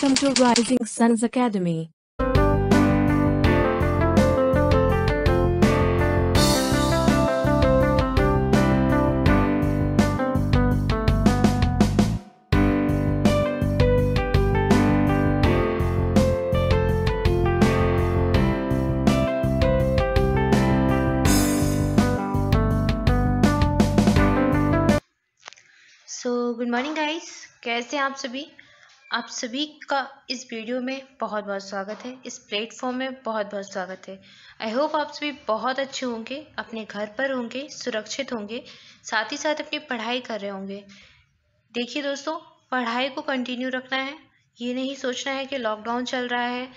Welcome to Rising Suns Academy. Good morning guys, कैसे हैं आप सभी का इस वीडियो में बहुत बहुत स्वागत है। इस प्लेटफॉर्म में बहुत बहुत स्वागत है। आई होप आप सभी बहुत अच्छे होंगे, अपने घर पर होंगे, सुरक्षित होंगे, साथ ही साथ अपनी पढ़ाई कर रहे होंगे। देखिए दोस्तों, पढ़ाई को कंटिन्यू रखना है। ये नहीं सोचना है कि लॉकडाउन चल रहा है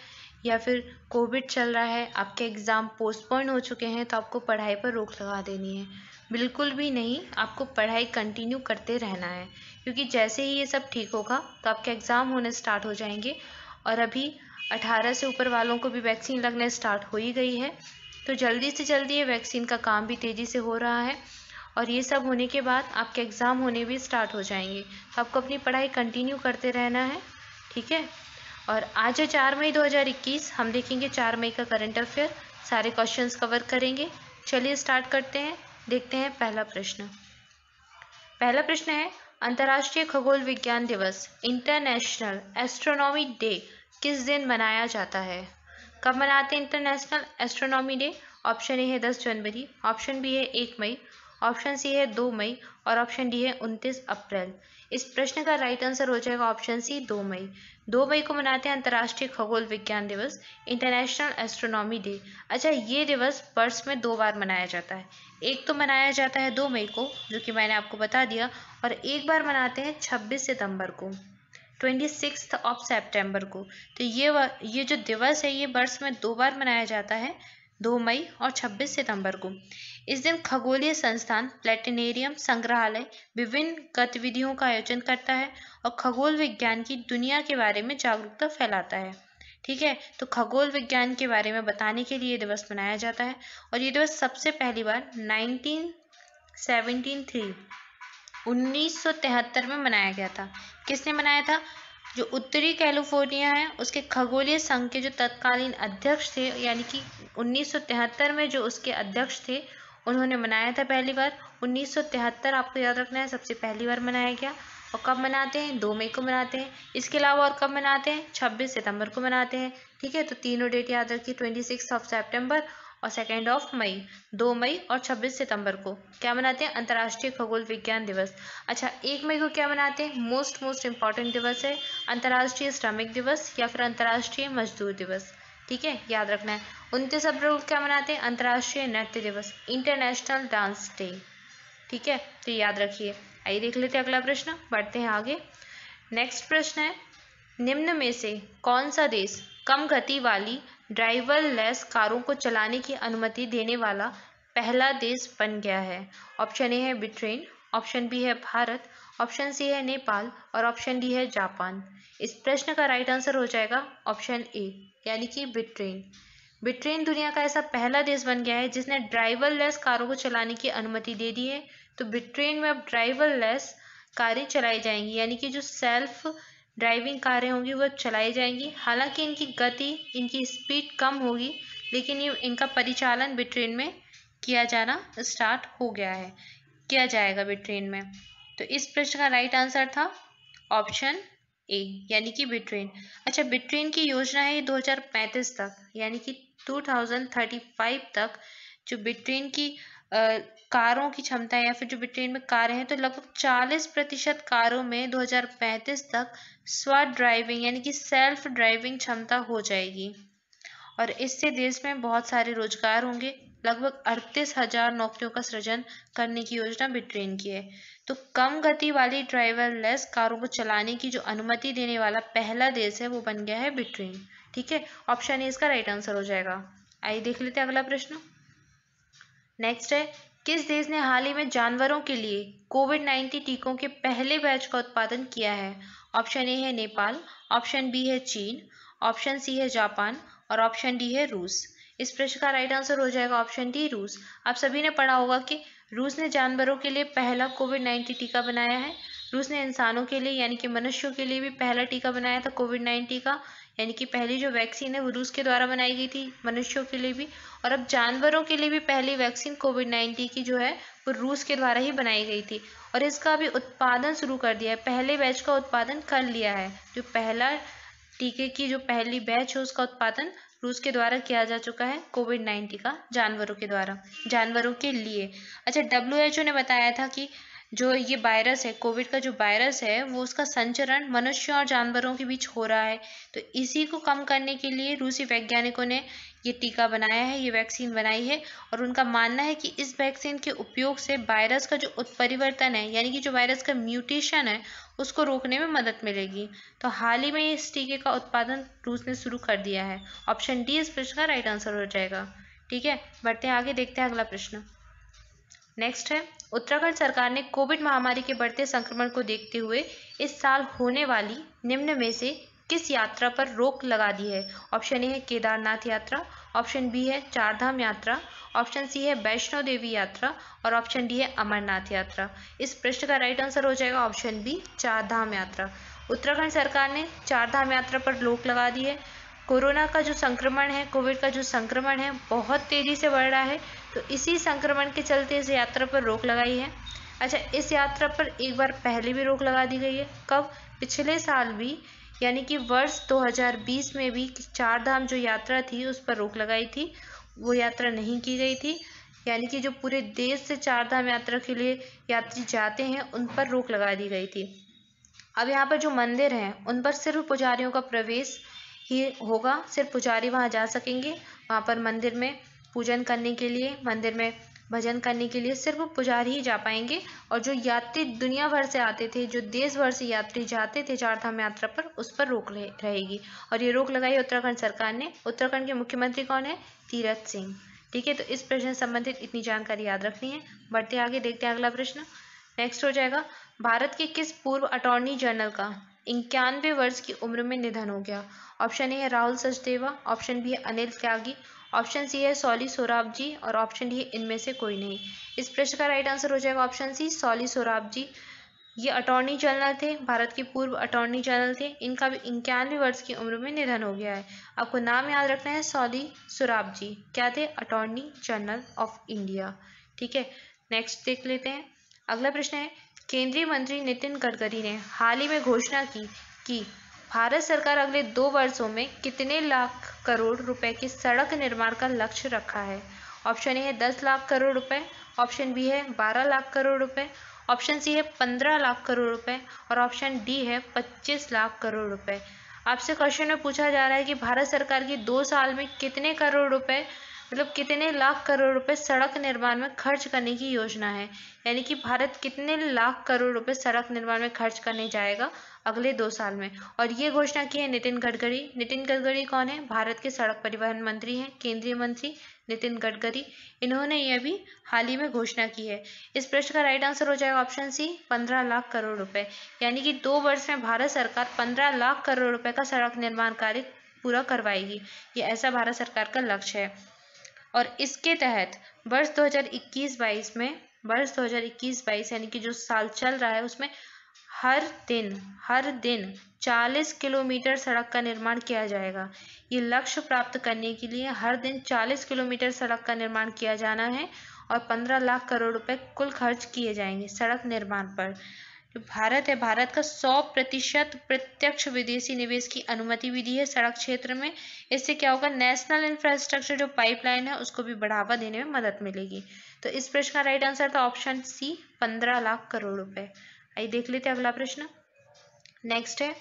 या फिर कोविड चल रहा है, आपके एग्ज़ाम पोस्टपोन हो चुके हैं तो आपको पढ़ाई पर रोक लगा देनी है। बिल्कुल भी नहीं, आपको पढ़ाई कंटिन्यू करते रहना है, क्योंकि जैसे ही ये सब ठीक होगा तो आपके एग्ज़ाम होने स्टार्ट हो जाएंगे। और अभी 18 से ऊपर वालों को भी वैक्सीन लगने स्टार्ट हो ही गई है, तो जल्दी से जल्दी ये वैक्सीन का काम भी तेज़ी से हो रहा है और ये सब होने के बाद आपके एग्ज़ाम होने भी स्टार्ट हो जाएंगे। तो आपको अपनी पढ़ाई कंटिन्यू करते रहना है, ठीक है। और आज है 4 मई 2021। हम देखेंगे 4 मई का करंट अफेयर, सारे क्वेश्चंस कवर करेंगे। चलिए स्टार्ट करते हैं। देखते हैं पहला प्रश्न है, अंतर्राष्ट्रीय खगोल विज्ञान दिवस इंटरनेशनल एस्ट्रोनॉमी डे किस दिन मनाया जाता है? कब मनाते हैं international astronomy day? Option A है 10 जनवरी, ऑप्शन बी है 1 मई, ऑप्शन सी है 2 मई और ऑप्शन डी है 29 अप्रैल। इस प्रश्न का राइट आंसर हो जाएगा ऑप्शन सी 2 मई। 2 मई को मनाते हैं अंतर्राष्ट्रीय खगोल विज्ञान दिवस, इंटरनेशनल एस्ट्रोनॉमी डे। अच्छा, ये दिवस वर्ष में 2 बार मनाया जाता है। एक तो मनाया जाता है 2 मई को, जो कि मैंने आपको बता दिया, और एक बार मनाते हैं 26 सितंबर को, 26 ऑफ सेप्टेम्बर को। तो ये जो दिवस है ये वर्ष में 2 बार मनाया जाता है, 2 मई और 26 सितंबर को। इस दिन खगोलीय संस्थान प्लेनेटेरियम संग्रहालय विभिन्न गतिविधियों का आयोजन करता है और खगोल विज्ञान की दुनिया के बारे में जागरूकता फैलाता है, ठीक है। तो खगोल विज्ञान के बारे में बताने के लिए दिवस मनाया जाता है और ये दिवस सबसे पहली बार 1973 में मनाया गया था। किसने मनाया था? जो उत्तरी कैलिफोर्निया है उसके खगोलीय संघ के जो तत्कालीन अध्यक्ष थे, यानी कि 1973 में जो उसके अध्यक्ष थे, उन्होंने मनाया था पहली बार। 1973 आपको याद रखना है, सबसे पहली बार मनाया गया। और कब मनाते हैं? 2 मई को मनाते हैं। इसके अलावा और कब मनाते हैं? 26 सितंबर को मनाते हैं, ठीक है। तो तीनों डेट याद रखिए, 26 ऑफ सेप्टेम्बर और 2 ऑफ मई। 2 मई और 26 सितंबर को क्या मनाते हैं? अंतर्राष्ट्रीय खगोल विज्ञान दिवस। अच्छा, 1 मई को क्या मनाते हैं? मोस्ट इम्पॉर्टेंट दिवस है, अंतर्राष्ट्रीय श्रमिक दिवस या फिर अंतर्राष्ट्रीय मजदूर दिवस, ठीक है, याद रखना है। 29 अप्रैल को क्या मनाते हैं? अंतर्राष्ट्रीय नृत्य दिवस, इंटरनेशनल डांस डे, ठीक है, तो याद रखिए। आइए देख लेते हैं अगला प्रश्न, बढ़ते हैं आगे। नेक्स्ट प्रश्न है, निम्न में से कौन सा देश कम गति वाली ड्राइवरलेस कारों को चलाने की अनुमति देने वाला पहला देश बन गया है? ऑप्शन ए है ब्रिटेन, ऑप्शन बी है भारत, ऑप्शन सी है नेपाल और ऑप्शन डी है जापान। इस प्रश्न का राइट आंसर हो जाएगा ऑप्शन ए, यानी कि ब्रिटेन। ब्रिटेन दुनिया का ऐसा पहला देश बन गया है जिसने ड्राइवरलेस कारों को चलाने की अनुमति दे दी है। तो ब्रिटेन में अब ड्राइवरलेस कारें चलाई जाएंगी, यानी कि जो सेल्फ ड्राइविंग कारें होंगी वो चलाई जाएंगी। हालांकि इनकी गति, इनकी स्पीड कम होगी, लेकिन ये इनका परिचालन ब्रिटेन में किया जाना स्टार्ट हो गया है, किया जाएगा ब्रिटेन में। तो इस प्रश्न का राइट आंसर था ऑप्शन ए, यानी कि ब्रिटेन। अच्छा, ब्रिटेन की योजना है 2035 तक, यानी कि 2035 तक जो ब्रिटेन की कारों की क्षमता है, या फिर जो ब्रिटेन में कारें हैं, तो लगभग 40% कारों में 2035 तक स्व ड्राइविंग यानी कि सेल्फ ड्राइविंग क्षमता हो जाएगी। और इससे देश में बहुत सारे रोजगार होंगे, लगभग 38,000 नौकरियों का सृजन करने की योजना ब्रिटेन की है। तो कम गति वाली ड्राइवरलेस कारों को चलाने की जो अनुमति देने वाला पहला देश है वो बन गया है ब्रिटेन, ठीक है। ऑप्शन ए इसका राइट आंसर हो जाएगा। आइए देख लेते हैं अगला प्रश्न। नेक्स्ट है, किस देश ने हाल ही में जानवरों के लिए कोविड-19 टीकों के पहले बैच का उत्पादन किया है? ऑप्शन ए है नेपाल, ऑप्शन बी है चीन, ऑप्शन सी है जापान और ऑप्शन डी है रूस। इस प्रश्न का राइट आंसर हो जाएगा ऑप्शन डी, रूस। आप सभी ने पढ़ा होगा कि रूस ने जानवरों के लिए पहला कोविड-19 टीका बनाया है। रूस ने इंसानों के लिए यानी कि मनुष्यों के लिए भी पहला टीका बनाया था कोविड-19 का, यानी कि पहली जो वैक्सीन है वो रूस के द्वारा बनाई गई थी मनुष्यों के लिए भी। और अब जानवरों के लिए भी पहली वैक्सीन कोविड-19 की जो है वो रूस के द्वारा ही बनाई गई थी और इसका भी उत्पादन शुरू कर दिया है। पहले बैच का उत्पादन कर लिया है। जो पहला टीके की जो पहली बैच है उसका उत्पादन रूस के द्वारा किया जा चुका है कोविड-19 का जानवरों के द्वारा, जानवरों के लिए। अच्छा, WHO ने बताया था कि जो ये वायरस है, कोविड का जो वायरस है, वो उसका संचरण मनुष्यों और जानवरों के बीच हो रहा है। तो इसी को कम करने के लिए रूसी वैज्ञानिकों ने ये टीका बनाया है, ये वैक्सीन बनाई है और उनका मानना है कि इस वैक्सीन के उपयोग से वायरस का जो उत्परिवर्तन है, यानी कि जो वायरस का म्यूटेशन है, उसको रोकने में मदद मिलेगी। तो हाल ही में इस टीके का उत्पादन रूस ने शुरू कर दिया है। ऑप्शन डी इस प्रश्न का राइट आंसर हो जाएगा। ठीक है, बढ़ते हैं आगे, देखते हैं अगला प्रश्न। नेक्स्ट है, उत्तराखंड सरकार ने कोविड महामारी के बढ़ते संक्रमण को देखते हुए इस साल होने वाली निम्न में से किस यात्रा पर रोक लगा दी है? ऑप्शन ए है केदारनाथ यात्रा, ऑप्शन बी है चारधाम यात्रा, ऑप्शन सी है वैष्णो देवी यात्रा और ऑप्शन डी है अमरनाथ यात्रा। इस प्रश्न का राइट आंसर हो जाएगा ऑप्शन बी, चारधाम यात्रा। उत्तराखंड सरकार ने चारधाम यात्रा पर रोक लगा दी है। कोरोना का जो संक्रमण है, कोविड का जो संक्रमण है, बहुत तेजी से बढ़ रहा है, तो इसी संक्रमण के चलते इस यात्रा पर रोक लगाई है। अच्छा, इस यात्रा पर एक बार पहले भी रोक लगा दी गई है। कब? पिछले साल भी, यानी कि वर्ष 2020 में भी चारधाम जो यात्रा थी उस पर रोक लगाई थी, वो यात्रा नहीं की गई थी। यानी कि जो पूरे देश से चारधाम यात्रा के लिए यात्री जाते हैं उन पर रोक लगा दी गई थी। अब यहाँ पर जो मंदिर हैं उन पर सिर्फ पुजारियों का प्रवेश ही होगा, सिर्फ पुजारी वहाँ जा सकेंगे। वहाँ पर मंदिर में पूजन करने के लिए, मंदिर में भजन करने के लिए सिर्फ पुजारी ही जा पाएंगे। और जो यात्री दुनिया भर से आते थे, जो देश भर से यात्री जाते थे चारधाम यात्रा पर, उस पर रोक रहेगी। और ये रोक लगाई उत्तराखंड सरकार ने। उत्तराखंड के मुख्यमंत्री कौन है? तीरथ सिंह। ठीक है, तो इस प्रश्न से संबंधित इतनी जानकारी याद रखनी है। बढ़ते आगे, देखते हैं अगला प्रश्न। नेक्स्ट हो जाएगा, भारत के किस पूर्व अटॉर्नी जनरल का 91 वर्ष की उम्र में निधन हो गया? ऑप्शन ए है राहुल सचदेवा, ऑप्शन बी है अनिल त्यागी, ऑप्शन सी है सॉली सोराबजी और ऑप्शन डी है इनमें से कोई नहीं। इस प्रश्न का राइट आंसर हो जाएगा ऑप्शन सी, सॉली सोराबजी। ये अटॉर्नी जनरल थे, भारत के पूर्व अटॉर्नी जनरल थे। इनका भी 91 वर्ष की उम्र में निधन हो गया है। आपको नाम याद रखना है, सॉली सोराबजी क्या थे? Attorney general of India. ठीक है, नेक्स्ट देख लेते हैं। अगला प्रश्न है, केंद्रीय मंत्री नितिन गडकरी ने हाल ही में घोषणा की कि भारत सरकार अगले 2 वर्षों में कितने लाख करोड़ रुपए के सड़क निर्माण का लक्ष्य रखा है? ऑप्शन ए है 10 लाख करोड़ रुपए, ऑप्शन बी है 12 लाख करोड़ रुपए, ऑप्शन सी है 15 लाख करोड़ रुपए और ऑप्शन डी है 25 लाख करोड़ रुपए। आपसे क्वेश्चन में पूछा जा रहा है कि भारत सरकार की 2 साल में कितने करोड़ रुपए, मतलब कितने लाख करोड़ रुपए सड़क निर्माण में खर्च करने की योजना है। यानी कि भारत कितने लाख करोड़ रुपए सड़क निर्माण में खर्च करने जाएगा अगले 2 साल में। और ये घोषणा की है नितिन गडकरी। नितिन गडकरी कौन है? भारत के सड़क परिवहन मंत्री हैं, केंद्रीय मंत्री नितिन गडकरी। इन्होंने ये भी हाल ही में घोषणा की है। इस प्रश्न का राइट आंसर हो जाएगा ऑप्शन सी, 15 लाख करोड़ रुपए। यानी कि 2 वर्ष में भारत सरकार 15 लाख करोड़ रुपए का सड़क निर्माण कार्य पूरा करवाएगी। ये ऐसा भारत सरकार का लक्ष्य है। और इसके तहत वर्ष 2021-22 में, वर्ष 2021-22 यानी कि जो साल चल रहा है उसमें हर दिन 40 किलोमीटर सड़क का निर्माण किया जाएगा। ये लक्ष्य प्राप्त करने के लिए हर दिन 40 किलोमीटर सड़क का निर्माण किया जाना है और 15 लाख करोड़ रुपए कुल खर्च किए जाएंगे सड़क निर्माण पर। जो भारत है, भारत का 100% प्रत्यक्ष विदेशी निवेश की अनुमति भी दी है सड़क क्षेत्र में। इससे क्या होगा? नेशनल इंफ्रास्ट्रक्चर जो पाइपलाइन है उसको भी बढ़ावा देने में मदद मिलेगी। तो इस प्रश्न का राइट आंसर था ऑप्शन सी, 15 लाख करोड़ रुपए। आइए देख लेते हैं अगला प्रश्न। नेक्स्ट है,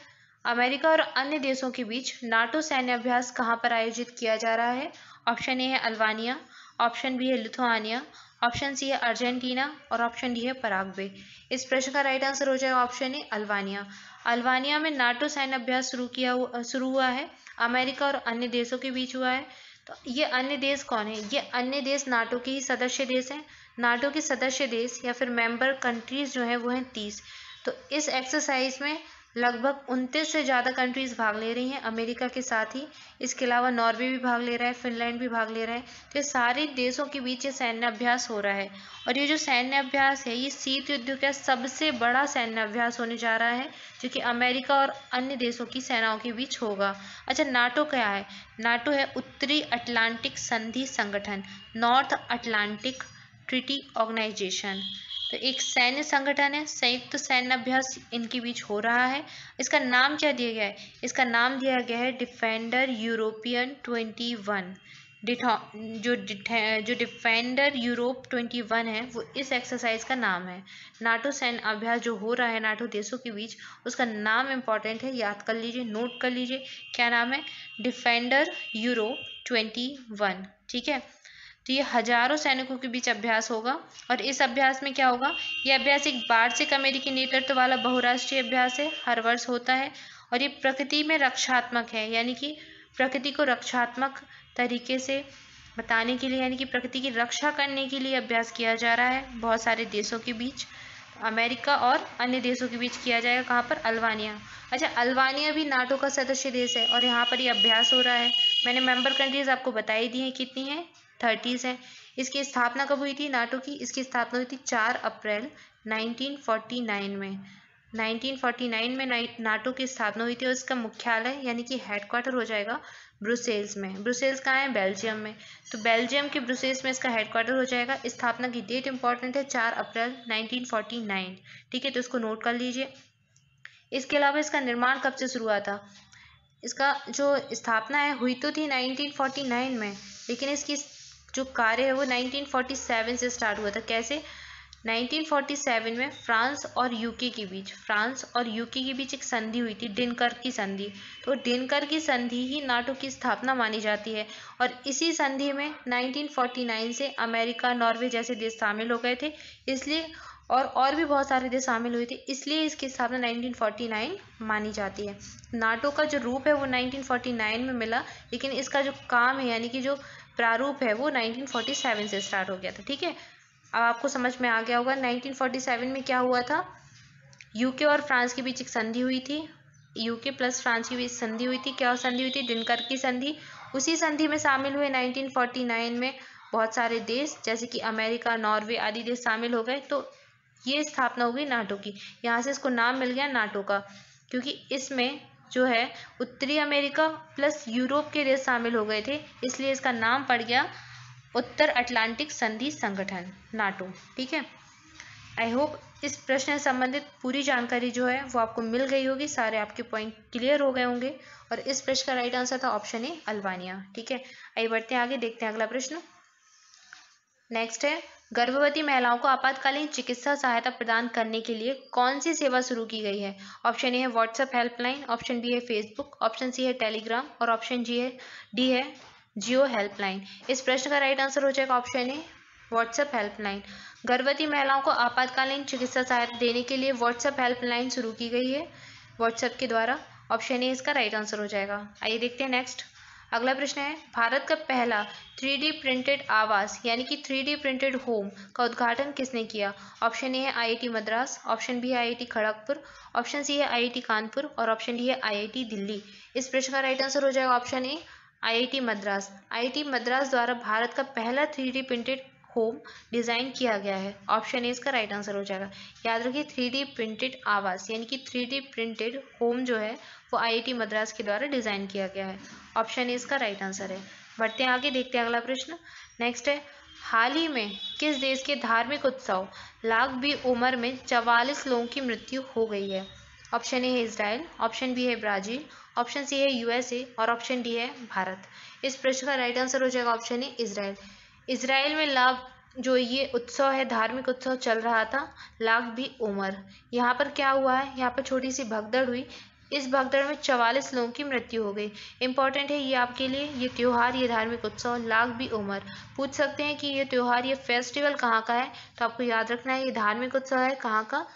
अमेरिका और अन्य देशों के बीच नाटो सैन्य अभ्यास कहाँ पर आयोजित किया जा रहा है? ऑप्शन ए है अल्बानिया, ऑप्शन बी है लिथुआनिया, ऑप्शन सी है अर्जेंटीना और ऑप्शन डी है पराग्वे। इस प्रश्न का राइट आंसर हो जाएगा ऑप्शन ए, अल्बानिया। अल्बानिया में नाटो सैन्य अभ्यास शुरू हुआ है, अमेरिका और अन्य देशों के बीच हुआ है। तो ये अन्य देश कौन है? ये अन्य देश नाटो के ही सदस्य देश हैं। नाटो के सदस्य देश या फिर मेंबर कंट्रीज जो हैं वो हैं 30। तो इस एक्सरसाइज में लगभग 29 से ज़्यादा कंट्रीज़ भाग ले रही हैं अमेरिका के साथ ही। इसके अलावा नॉर्वे भी भाग ले रहा है, फिनलैंड भी भाग ले रहा है। तो ये सारे देशों के बीच ये सैन्य अभ्यास हो रहा है और ये जो सैन्य अभ्यास है ये शीत युद्ध का सबसे बड़ा सैन्य अभ्यास होने जा रहा है, जो कि अमेरिका और अन्य देशों की सेनाओं के बीच होगा। अच्छा, नाटो क्या है? नाटो है उत्तरी अटलांटिक संधि संगठन, नॉर्थ अटलांटिक ट्रीटी ऑर्गेनाइजेशन। तो एक सैन्य संगठन है, संयुक्त सैन्य अभ्यास इनके बीच हो रहा है। इसका नाम क्या दिया गया है? इसका नाम दिया गया है डिफेंडर यूरोपियन 21। जो डिफेंडर यूरोप 21 है वो इस एक्सरसाइज का नाम है। नाटो सैन्य अभ्यास जो हो रहा है नाटो देशों के बीच, उसका नाम इम्पॉर्टेंट है, याद कर लीजिए, नोट कर लीजिए। क्या नाम है? Defender Europe 21। ठीक है, तो ये हजारों सैनिकों के बीच अभ्यास होगा और इस अभ्यास में क्या होगा? ये अभ्यास एक वार्षिक अमेरिकी नेतृत्व वाला बहुराष्ट्रीय अभ्यास है, हर वर्ष होता है और ये प्रकृति में रक्षात्मक है, यानी कि प्रकृति को रक्षात्मक तरीके से बताने के लिए, यानी कि प्रकृति की रक्षा करने के लिए अभ्यास किया जा रहा है बहुत सारे देशों के बीच। अमेरिका और अन्य देशों के बीच किया जाएगा। कहाँ पर? अल्बानिया। अच्छा, अल्बानिया भी नाटो का सदस्य देश है और यहाँ पर ये अभ्यास हो रहा है। मैंने मेंबर कंट्रीज आपको बताई दी हैं, कितनी हैं? 30 है। इसकी स्थापना कब हुई थी नाटो की? इसकी स्थापना हुई थी 4 अप्रैल 1949 में। 1949 में नाटो की स्थापना हुई थी और इसका मुख्यालय यानी कि हेडक्वार्टर हो जाएगा ब्रुसेल्स में। ब्रुसेल्स कहाँ है? बेल्जियम में। तो बेल्जियम के ब्रुसेल्स में इसका हेडक्वार्टर हो जाएगा। स्थापना की डेट इंपॉर्टेंट है, 4 अप्रैल 1949। ठीक है, तो इसको नोट कर लीजिए। इसके अलावा इसका निर्माण कब से शुरू हुआ था? इसका जो स्थापना है हुई तो थी 1949 में, लेकिन इसकी जो कार्य है वो 1947 से स्टार्ट हुआ था। कैसे? 1947 में फ्रांस और यूके के बीच एक संधि हुई थी, डिनकर्क की संधि। तो डिनकर्क की संधि ही नाटो की स्थापना मानी जाती है और इसी संधि में 1949 से अमेरिका, नॉर्वे जैसे देश शामिल हो गए थे, इसलिए और भी बहुत सारे देश शामिल हुए थे, इसलिए इसकी स्थापना 1949 मानी जाती है। नाटो का जो रूप है वो 1949 में मिला, लेकिन इसका जो काम है यानी कि जो प्रारूप है वो 1947 से स्टार्ट हो गया था। ठीक है, अब आपको समझ में आ गया होगा 1947 में क्या हुआ था। यूके और फ्रांस के बीच एक संधि हुई थी, यूके प्लस फ्रांस के बीच संधि हुई थी। क्या संधि हुई थी? डिनकर्क की संधि। उसी संधि में शामिल हुए 1949 में बहुत सारे देश, जैसे कि अमेरिका, नॉर्वे आदि देश शामिल हो गए। तो ये स्थापना हो गई नाटो की। यहाँ से इसको नाम मिल गया नाटो का, क्योंकि इसमें जो है उत्तरी अमेरिका प्लस यूरोप के देश शामिल हो गए थे, इसलिए इसका नाम पड़ गया उत्तर अटलांटिक संधि संगठन, नाटो। ठीक है, आई होप इस प्रश्न से संबंधित पूरी जानकारी जो है वो आपको मिल गई होगी, सारे आपके पॉइंट क्लियर हो गए होंगे और इस प्रश्न का राइट आंसर था ऑप्शन ए, अल्बानिया। ठीक है, आइए बढ़ते हैं आगे, देखते हैं अगला प्रश्न। नेक्स्ट है, गर्भवती महिलाओं को आपातकालीन चिकित्सा सहायता प्रदान करने के लिए कौन सी सेवा शुरू की गई है? ऑप्शन ए है व्हाट्सएप हेल्पलाइन, ऑप्शन बी है फेसबुक, ऑप्शन सी है टेलीग्राम और ऑप्शन डी है जियो हेल्पलाइन। इस प्रश्न का राइट आंसर हो जाएगा ऑप्शन ए, व्हाट्सएप हेल्पलाइन। गर्भवती महिलाओं को आपातकालीन चिकित्सा सहायता देने के लिए व्हाट्सएप हेल्पलाइन शुरू की गई है व्हाट्सएप के द्वारा। ऑप्शन ए इसका राइट आंसर हो जाएगा। आइए देखते हैं नेक्स्ट, अगला प्रश्न है, भारत का पहला 3D प्रिंटेड आवास यानी कि 3D प्रिंटेड होम का उद्घाटन किसने किया? ऑप्शन ए है IIT मद्रास, ऑप्शन बी है IIT खड़गपुर, ऑप्शन सी है IIT कानपुर और ऑप्शन डी है IIT दिल्ली। इस प्रश्न का राइट आंसर हो जाएगा option A, IIT Madras. IIT Madras द्वारा भारत का पहला 3D प्रिंटेड होम डिज़ाइन किया गया है। ऑप्शन ए इसका राइट आंसर हो जाएगा। याद रखिए 3D प्रिंटेड आवास यानी कि 3D प्रिंटेड होम जो है वो IIT मद्रास के द्वारा डिज़ाइन किया गया है। ऑप्शन ए इसका राइट आंसर है। बढ़ते हैं आगे, देखते हैं अगला प्रश्न। नेक्स्ट है, हाल ही में किस देश के धार्मिक उत्सव लाख बी उम्र में 44 लोगों की मृत्यु हो गई है? ऑप्शन ए है इजराइल, ऑप्शन बी है ब्राज़ील, ऑप्शन सी है USA और ऑप्शन डी है भारत। इस प्रश्न का राइट आंसर हो जाएगा ऑप्शन ए, इजराइल। इजराइल में जो ये उत्सव है, धार्मिक उत्सव चल रहा था लाख बी उमर। यहाँ पर क्या हुआ है, यहाँ पर छोटी सी भगदड़ हुई, इस भगदड़ में 44 लोगों की मृत्यु हो गई। इंपॉर्टेंट है ये आपके लिए, ये त्यौहार, ये धार्मिक उत्सव लाख बी उमर। पूछ सकते हैं कि ये त्यौहार, ये फेस्टिवल कहाँ का है, तो आपको याद रखना है ये धार्मिक उत्सव है कहाँ का?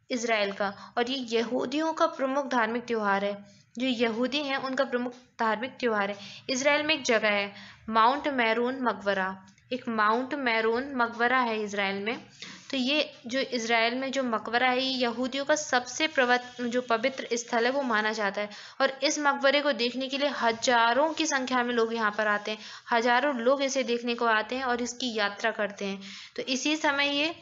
इजराइल का। और ये यहूदियों का प्रमुख धार्मिक त्यौहार है, जो यहूदी हैं उनका प्रमुख धार्मिक त्यौहार है। इजराइल में एक जगह है माउंट मैरून मकबरा, एक माउंट मैरोन मकबरा है इज़राइल में। तो ये जो इज़राइल में जो मकबरा है, ये यहूदियों का सबसे जो पवित्र स्थल है वो माना जाता है। और इस मकबरे को देखने के लिए हजारों की संख्या में लोग यहाँ पर आते हैं। हजारों लोग इसे देखने को आते हैं और इसकी यात्रा करते हैं। तो इसी समय ये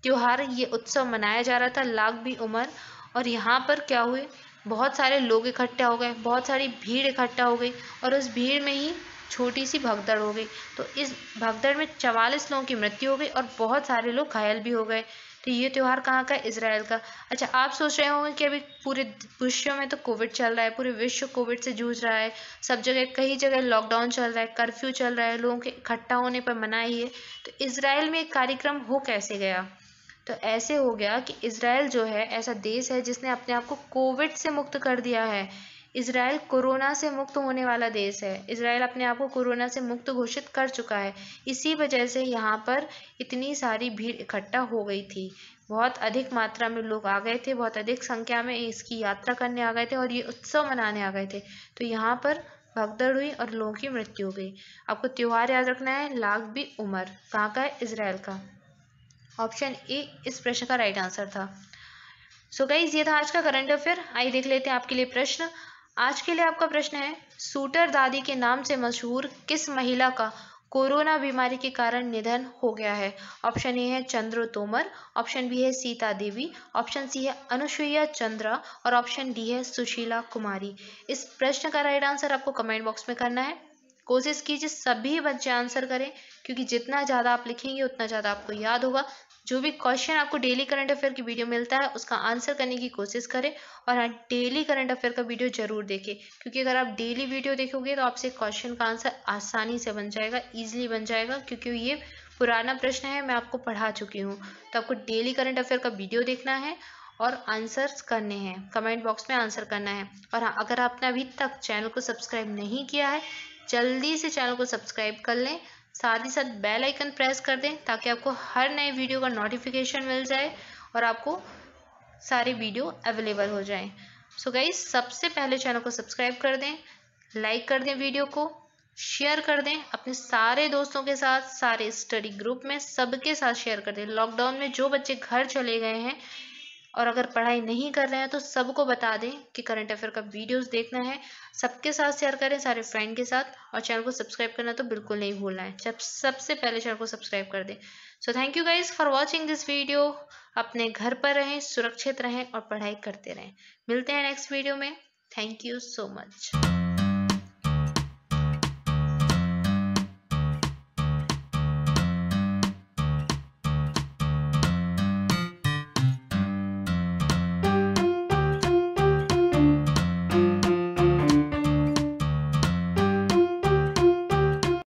त्योहार, ये उत्सव मनाया जा रहा था, लाख भी उमर। और यहाँ पर क्या हुए, बहुत सारे लोग इकट्ठा हो गए, बहुत सारी भीड़ इकट्ठा हो गई, और उस भीड़ में ही छोटी सी भगदड़ हो गई। तो इस भगदड़ में 44 लोगों की मृत्यु हो गई और बहुत सारे लोग घायल भी हो गए। तो ये त्यौहार कहाँ का है? इजराइल का। अच्छा, आप सोच रहे होंगे कि अभी पूरे विश्व में तो कोविड चल रहा है, पूरे विश्व कोविड से जूझ रहा है, सब जगह कई जगह लॉकडाउन चल रहा है, कर्फ्यू चल रहा है, लोगों के इकट्ठा होने पर मनाही है। तो इजराइल में एक कार्यक्रम हो कैसे गया? तो ऐसे हो गया कि इजराइल जो है ऐसा देश है जिसने अपने आप को कोविड से मुक्त कर दिया है। इजराइल कोरोना से मुक्त होने वाला देश है। इजराइल अपने आप को कोरोना से मुक्त घोषित कर चुका है। इसी वजह से यहाँ पर इतनी सारी भीड़ इकट्ठा हो गई थी। बहुत अधिक मात्रा में लोग आ गए थे, बहुत अधिक संख्या में इसकी यात्रा करने आ गए थे और ये उत्सव मनाने आ गए थे। तो यहाँ पर भगदड़ हुई और लोगों की मृत्यु हो गई। आपको त्योहार याद रखना है, लाख बी उमर। कहाँ का है? इजराइल का। ऑप्शन ए इस प्रश्न का राइट आंसर था। सो गाइज, ये था आज का करंट अफेयर। आइए देख लेते हैं आपके लिए प्रश्न। आज के लिए आपका प्रश्न है, सूटर दादी के नाम से मशहूर किस महिला का कोरोना बीमारी के कारण निधन हो गया है? ऑप्शन ए है चंद्र तोमर, ऑप्शन बी है सीता देवी, ऑप्शन सी है अनुसुईया चंद्रा और ऑप्शन डी है सुशीला कुमारी। इस प्रश्न का राइट आंसर आपको कमेंट बॉक्स में करना है। कोशिश कीजिए सभी बच्चे आंसर करें, क्योंकि जितना ज़्यादा आप लिखेंगे उतना ज़्यादा आपको याद होगा। जो भी क्वेश्चन आपको डेली करंट अफेयर की वीडियो मिलता है उसका आंसर करने की कोशिश करें। और हाँ, डेली करंट अफेयर का वीडियो जरूर देखें, क्योंकि अगर आप डेली वीडियो देखोगे तो आपसे क्वेश्चन का आंसर आसानी से बन जाएगा, ईजिली बन जाएगा, क्योंकि ये पुराना प्रश्न है, मैं आपको पढ़ा चुकी हूँ। तो आपको डेली करंट अफेयर का वीडियो देखना है और आंसर्स करने हैं, कमेंट बॉक्स में आंसर करना है। और हाँ, अगर आपने अभी तक चैनल को सब्सक्राइब नहीं किया है, जल्दी से चैनल को सब्सक्राइब कर लें, साथ ही साथ बेल आइकन प्रेस कर दें, ताकि आपको हर नए वीडियो का नोटिफिकेशन मिल जाए और आपको सारे वीडियो अवेलेबल हो जाएं। सो गाइस, सबसे पहले चैनल को सब्सक्राइब कर दें, लाइक कर दें, वीडियो को शेयर कर दें अपने सारे दोस्तों के साथ, सारे स्टडी ग्रुप में सबके साथ शेयर कर दें। लॉकडाउन में जो बच्चे घर चले गए हैं और अगर पढ़ाई नहीं कर रहे हैं तो सबको बता दें कि करंट अफेयर का वीडियोस देखना है। सबके साथ शेयर करें, सारे फ्रेंड के साथ। और चैनल को सब्सक्राइब करना तो बिल्कुल नहीं भूलना है, जब सबसे पहले चैनल को सब्सक्राइब कर दें। So thank you guys for watching this video. अपने घर पर रहें, सुरक्षित रहें और पढ़ाई करते रहें। मिलते हैं नेक्स्ट वीडियो में। Thank you so much.